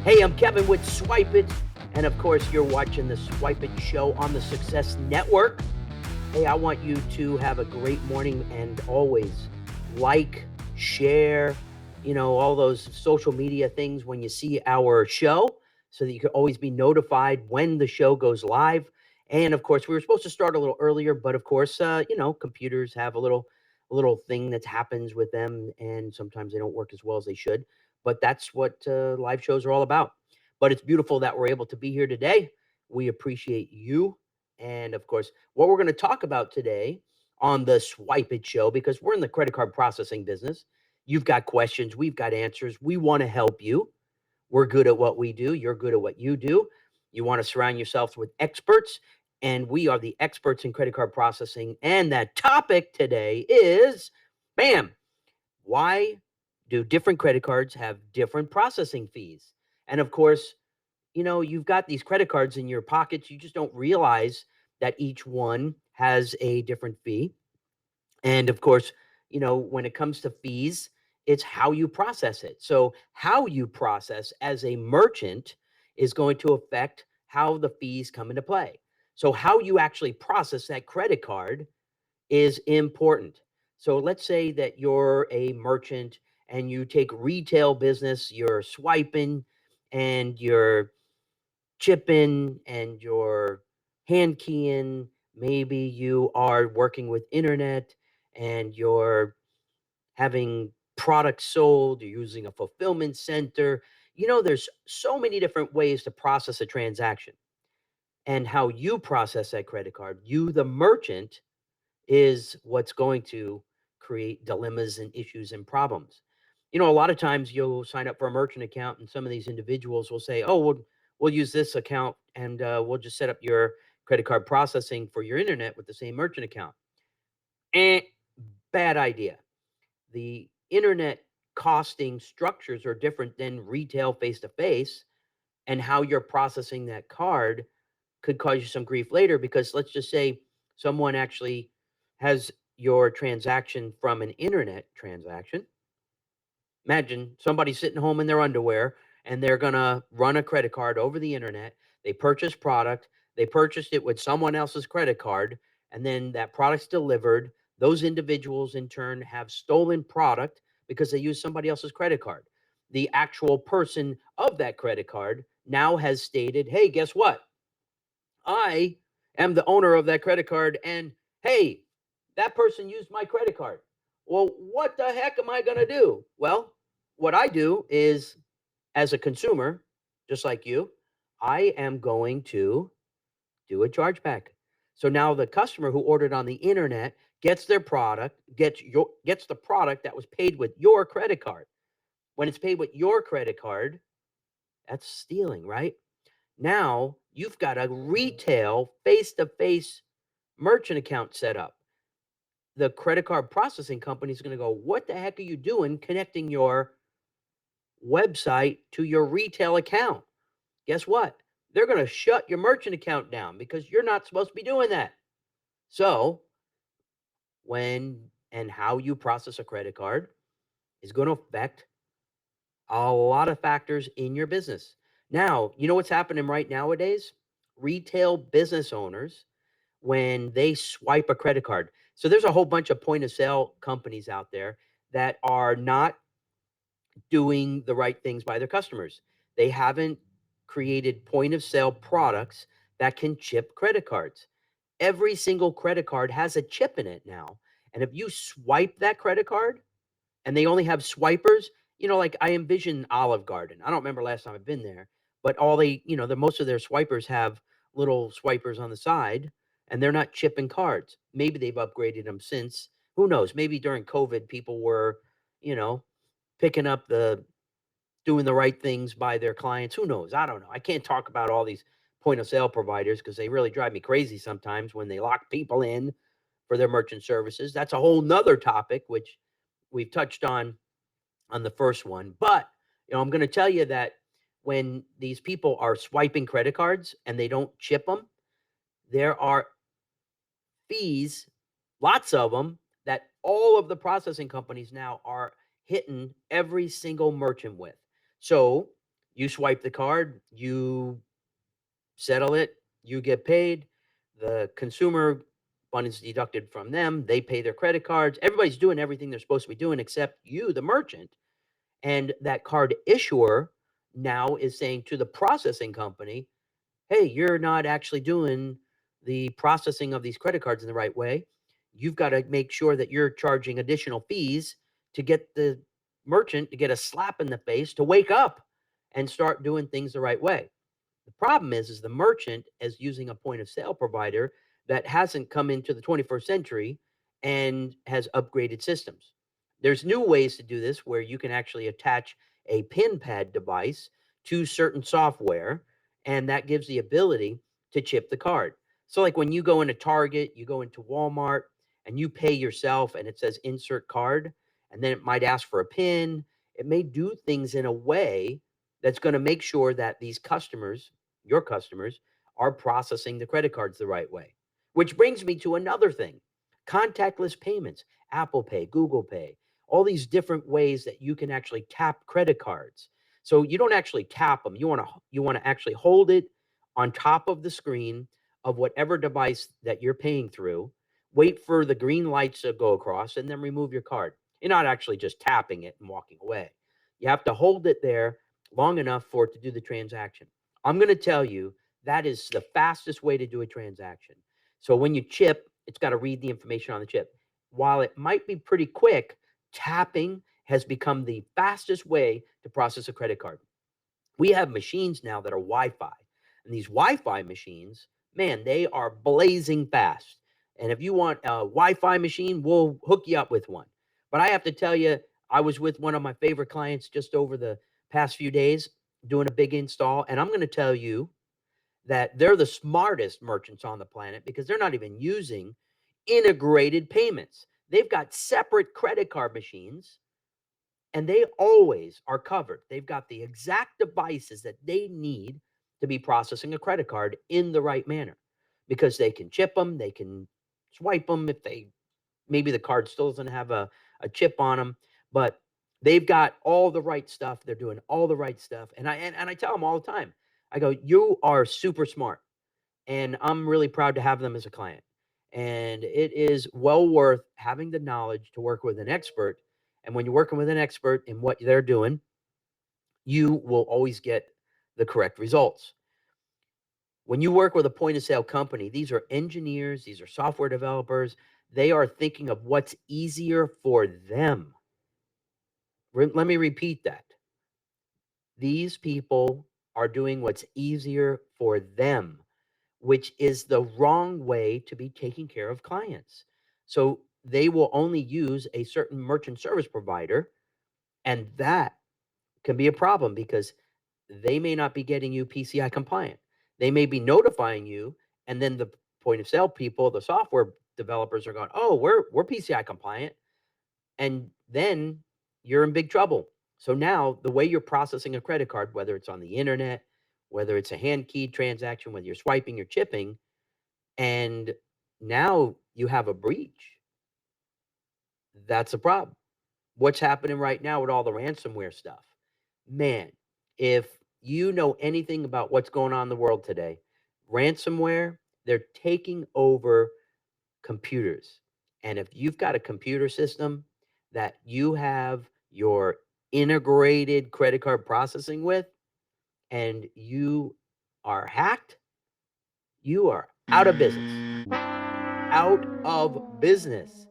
Hey, I'm Kevin with Swypit, and of course, you're watching the Swypit Show on the Success Network. Hey, I want you to have a great morning and always like, share, all those social media things when you see our show so that you can always be notified when the show goes live. And of course, we were supposed to start a little earlier, but of course, computers have a little thing that happens with them, and sometimes they don't work as well as they should. But that's what live shows are all about. But it's beautiful that we're able to be here today. We appreciate you. And of course, what we're going to talk about today on the Swypit Show, because we're in the credit card processing business. You've got questions, we've got answers. We want to help you. We're good at what we do. You're good at what you do. You want to surround yourselves with experts, and we are the experts in credit card processing. And that topic today is bam, why do different credit cards have different processing fees? And of course, you've got these credit cards in your pockets. You just don't realize that each one has a different fee. And of course, when it comes to fees, it's how you process it. So, how you process as a merchant is going to affect how the fees come into play. So, how you actually process that credit card is important. So, let's say that you're a merchant and you take retail business, you're swiping and you're chipping and you're hand keying. Maybe you are working with internet and you're having products sold, you're using a fulfillment center. There's so many different ways to process a transaction, and how you process that credit card, you, the merchant, is what's going to create dilemmas and issues and problems. A lot of times you'll sign up for a merchant account, and some of these individuals will say, "Oh, we'll use this account, and we'll just set up your credit card processing for your internet with the same merchant account." Eh, bad idea. The internet costing structures are different than retail face to face, and how you're processing that card could cause you some grief later, because let's just say someone actually has your transaction from an internet transaction. Imagine somebody sitting home in their underwear and they're going to run a credit card over the internet. They purchase product, they purchased it with someone else's credit card, and then that product's delivered. Those individuals in turn have stolen product because they used somebody else's credit card. The actual person of that credit card now has stated, "Hey, guess what? I am the owner of that credit card, and hey, that person used my credit card." Well, what the heck am I going to do? Well, what I do is, as a consumer, just like you, I am going to do a chargeback. So now the customer who ordered on the internet gets their product, gets the product that was paid with your credit card. When it's paid with your credit card, that's stealing, right? Now you've got a retail face to face merchant account set up. The credit card processing company is going to go, "What the heck are you doing connecting your website to your retail account?" Guess what? They're going to shut your merchant account down because you're not supposed to be doing that. So, when and how you process a credit card is going to affect a lot of factors in your business. Now, you know what's happening right nowadays? Retail business owners, when they swipe a credit card. So there's a whole bunch of point of sale companies out there that are not doing the right things by their customers. They haven't created point of sale products that can chip credit cards. Every single credit card has a chip in it now. And if you swipe that credit card and they only have swipers, like I envision Olive Garden. I don't remember last time I've been there, but all the most of their swipers have little swipers on the side, and they're not chipping cards. Maybe they've upgraded them since. Who knows? Maybe during COVID, people were, you know, picking up doing the right things by their clients. Who knows? I don't know. I can't talk about all these point of sale providers because they really drive me crazy sometimes when they lock people in for their merchant services. That's a whole nother topic, which we've touched on the first one. But, I'm going to tell you that when these people are swiping credit cards and they don't chip them, there are fees, lots of them, that all of the processing companies now are hitting every single merchant with. So You swipe the card, you settle it, you get paid. The consumer fund is deducted from them. They pay their credit cards. Everybody's doing everything they're supposed to be doing except you, the merchant. And that card issuer now is saying to the processing company, hey, you're not actually doing the processing of these credit cards in the right way. You've got to make sure that you're charging additional fees to get the merchant to get a slap in the face to wake up and start doing things the right way. The problem is the merchant is using a point of sale provider that hasn't come into the 21st century and has upgraded systems. There's new ways to do this where you can actually attach a pin pad device to certain software, and that gives the ability to chip the card. So like when you go into Target, you go into Walmart, and you pay yourself and it says insert card, and then it might ask for a pin. It may do things in a way that's going to make sure that these customers, your customers, are processing the credit cards the right way. Which brings me to another thing: contactless payments, Apple Pay, Google Pay, all these different ways that you can actually tap credit cards. So you don't actually tap them. You want to actually hold it on top of the screen of whatever device that you're paying through. Wait for the green lights to go across and then remove your card. You're not actually just tapping it and walking away. You have to hold it there long enough for it to do the transaction. I'm going to tell you that is the fastest way to do a transaction. So when you chip, it's got to read the information on the chip. While it might be pretty quick, tapping has become the fastest way to process a credit card. We have machines now that are Wi-Fi, and these Wi-Fi machines, man, they are blazing fast. And if you want a Wi-Fi machine, we'll hook you up with one. But I have to tell you, I was with one of my favorite clients just over the past few days doing a big install, and I'm going to tell you that they're the smartest merchants on the planet because they're not even using integrated payments. They've got separate credit card machines and they always are covered. They've got the exact devices that they need to be processing a credit card in the right manner because they can chip them, they can swipe them if they maybe the card still doesn't have a chip on them, but they've got all the right stuff. They're doing all the right stuff. And I tell them all the time, I go, you are super smart. And I'm really proud to have them as a client. And it is well worth having the knowledge to work with an expert. And when you're working with an expert in what they're doing, you will always get the correct results. When you work with a point of sale company, these are engineers, these are software developers. They are thinking of what's easier for them. Let me repeat that. These people are doing what's easier for them, which is the wrong way to be taking care of clients. So they will only use a certain merchant service provider, and that can be a problem because they may not be getting you PCI compliant. They may be notifying you, and then the point of sale people, the software developers are going, "Oh, we're PCI compliant," and then you're in big trouble. So now the way you're processing a credit card, whether it's on the internet, whether it's a hand keyed transaction, whether you're swiping or chipping, and now you have a breach. That's a problem. What's happening right now with all the ransomware stuff? Man, if you know anything about what's going on in the world today, ransomware, they're taking over computers. And if you've got a computer system that you have your integrated credit card processing with, and you are hacked, you are out of business. Out of business.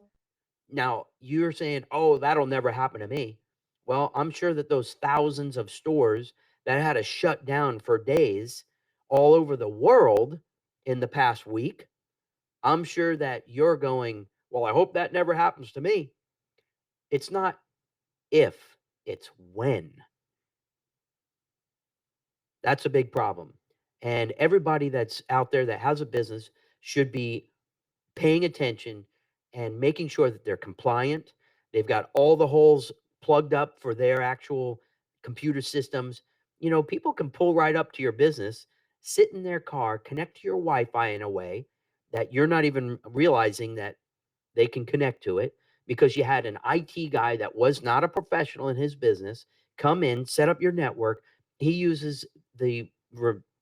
Now, you're saying, "Oh, that'll never happen to me." Well, I'm sure that those thousands of stores that had to shut down for days all over the world in the past week, I'm sure that you're going, "Well, I hope that never happens to me." It's not if, it's when. That's a big problem. And everybody that's out there that has a business should be paying attention and making sure that they're compliant. They've got all the holes plugged up for their actual computer systems. You know, people can pull right up to your business, sit in their car, connect to your Wi-Fi in a way that you're not even realizing that they can connect to it because you had an IT guy that was not a professional in his business come in, set up your network, he uses the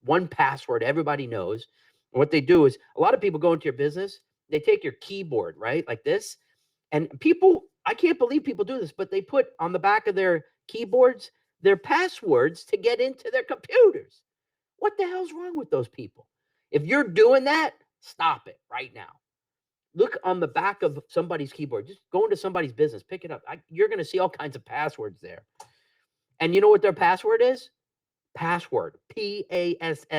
one password everybody knows. And what they do is a lot of people go into your business, they take your keyboard, right? Like this. And people, I can't believe people do this, but they put on the back of their keyboards their passwords to get into their computers. What the hell's wrong with those people? If you're doing that, stop it right now. Look on the back of somebody's keyboard. Just go into somebody's business, pick it up. You're going to see all kinds of passwords there. And you know what their password is? Password. PASSWORD.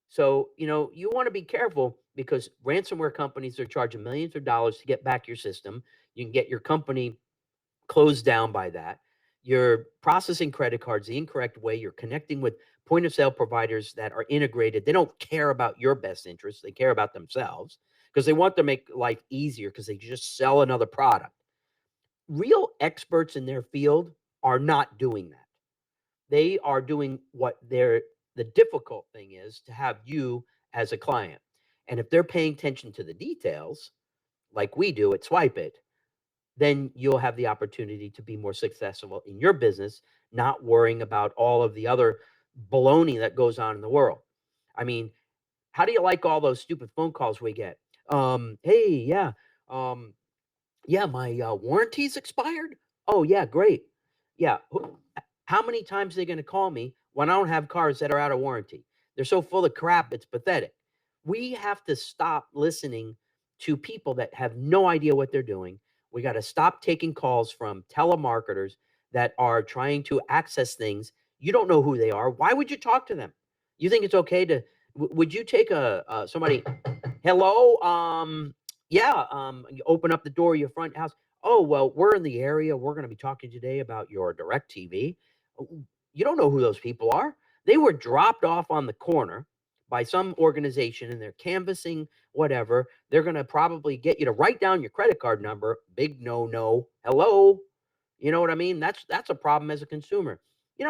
So, you want to be careful because ransomware companies are charging millions of dollars to get back your system. You can get your company closed down by that. You're processing credit cards the incorrect way. You're connecting with point of sale providers that are integrated. They don't care about your best interests. They care about themselves because they want to make life easier because they just sell another product. Real experts in their field are not doing that. They are doing what the difficult thing is to have you as a client. And if they're paying attention to the details, like we do at Swypit, then you'll have the opportunity to be more successful in your business, not worrying about all of the other baloney that goes on in the world. I mean, how do you like all those stupid phone calls we get? Hey, yeah, um, yeah, my warranty's expired. Oh, yeah, great. Yeah, how many times are they going to call me when I don't have cars that are out of warranty? They're so full of crap, it's pathetic. We have to stop listening to people that have no idea what they're doing. We got to stop taking calls from telemarketers that are trying to access things. You don't know who they are. Why would you talk to them? You think it's okay to? Would you take somebody? Hello, yeah, you open up the door of your front house. Oh, well, we're in the area. We're going to be talking today about your direct TV. You don't know who those people are. They were dropped off on the corner by some organization and they're canvassing whatever. They're going to probably get you to write down your credit card number. Big no no. Hello. You know what I mean? That's a problem as a consumer.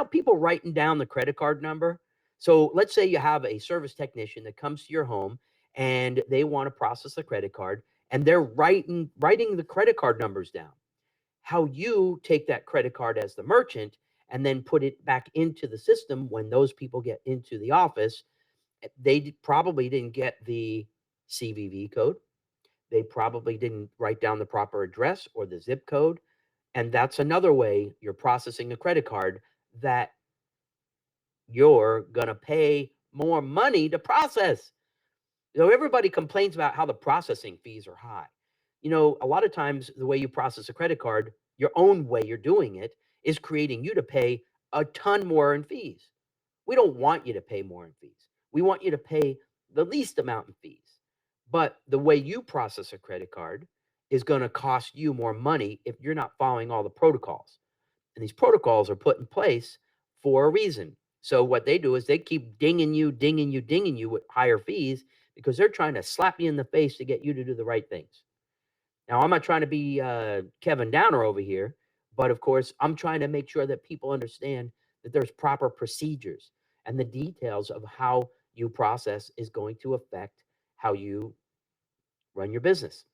People writing down the credit card number. So let's say you have a service technician that comes to your home and they want to process the credit card and they're writing the credit card numbers down. How you take that credit card as the merchant and then put it back into the system when those people get into the office, they probably didn't get the CVV code. They probably didn't write down the proper address or the zip code. And that's another way you're processing a credit card that you're going to pay more money to process. Everybody complains about how the processing fees are high. A lot of times the way you process a credit card, your own way you're doing it, is creating you to pay a ton more in fees. We don't want you to pay more in fees. We want you to pay the least amount in fees. But the way you process a credit card is going to cost you more money if you're not following all the protocols. And these protocols are put in place for a reason. So what they do is they keep dinging you with higher fees because they're trying to slap you in the face to get you to do the right things. Now, I'm not trying to be Kevin Downer over here, but of course, I'm trying to make sure that people understand that there's proper procedures and the details of how you process is going to affect how you run your business.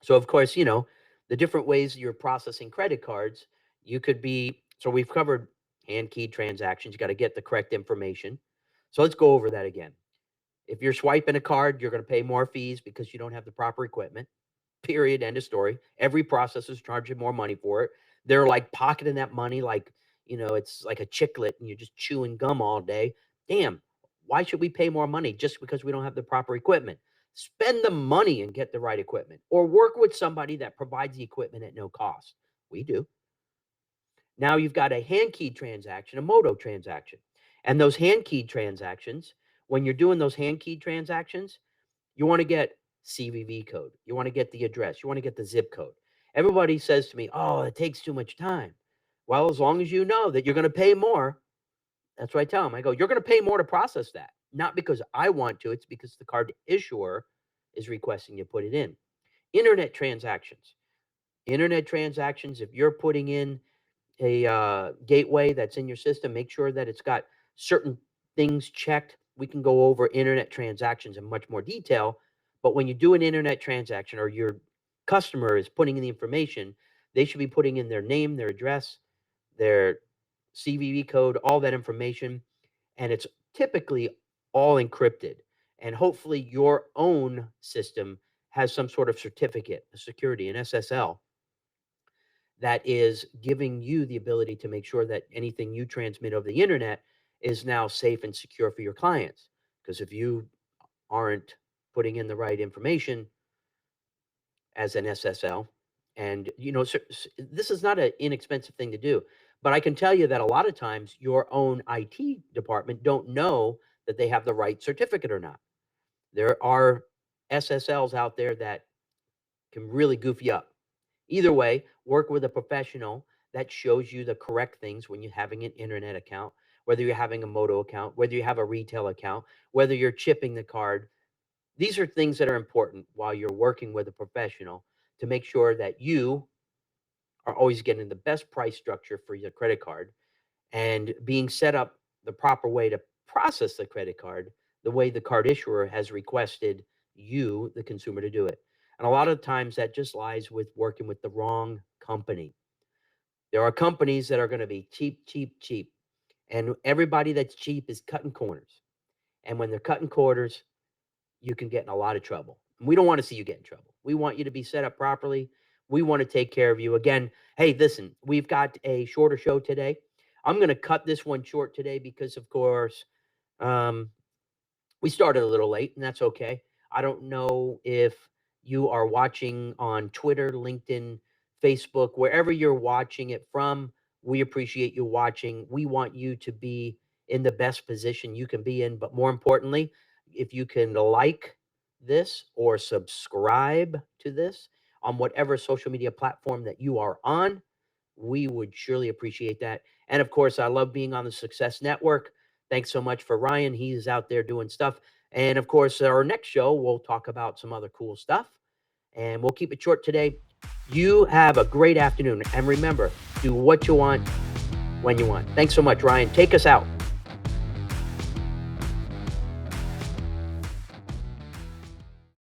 So, of course, the different ways you're processing credit cards, so we've covered hand keyed transactions. You got to get the correct information. So let's go over that again. If you're swiping a card, you're going to pay more fees because you don't have the proper equipment. Period. End of story. Every processor is charging more money for it. They're like pocketing that money like, it's like a chiclet and you're just chewing gum all day. Damn. Why should we pay more money just because we don't have the proper equipment? Spend the money and get the right equipment or work with somebody that provides the equipment at no cost. We do. Now you've got a hand keyed transaction, a Moto transaction. And those hand keyed transactions, when you're doing those hand keyed transactions, you want to get CVV code. You want to get the address. You want to get the zip code. Everybody says to me, oh, it takes too much time. Well, as long as you know that you're going to pay more, that's what I tell them. I go, you're going to pay more to process that. Not because I want to. It's because the card issuer is requesting you put it in. Internet transactions. Internet transactions, if you're putting in a gateway that's in your system, make sure that it's got certain things checked. We can go over internet transactions in much more detail. But when you do an internet transaction or your customer is putting in the information, they should be putting in their name, their address, their CVV code, all that information, and it's typically all encrypted. And hopefully your own system has some sort of certificate, a security, an SSL, that is giving you the ability to make sure that anything you transmit over the internet is now safe and secure for your clients. Because if you aren't putting in the right information as an SSL, and this is not an inexpensive thing to do, but I can tell you that a lot of times your own IT department don't know that they have the right certificate or not. There are SSLs out there that can really goof you up. Either way, work with a professional that shows you the correct things when you're having an internet account, whether you're having a Moto account, whether you have a retail account, whether you're chipping the card. These are things that are important while you're working with a professional to make sure that you are always getting the best price structure for your credit card and being set up the proper way to process the credit card, the way the card issuer has requested you, the consumer, to do it. And a lot of times that just lies with working with the wrong company. There are companies that are going to be cheap, cheap, cheap. And everybody that's cheap is cutting corners. And when they're cutting corners, you can get in a lot of trouble. And we don't want to see you get in trouble. We want you to be set up properly. We want to take care of you. Again, hey, listen, we've got a shorter show today. I'm going to cut this one short today because, of course, um, we started a little late, and that's okay. I don't know if you are watching on Twitter, LinkedIn, Facebook, wherever you're watching it from. We appreciate you watching. We want you to be in the best position you can be in. But more importantly, if you can like this or subscribe to this on whatever social media platform that you are on, we would surely appreciate that. And of course, I love being on the Success Network. Thanks so much for Ryan. He's out there doing stuff. And of course, our next show, we'll talk about some other cool stuff. And we'll keep it short today. You have a great afternoon. And remember, do what you want when you want. Thanks so much, Ryan. Take us out.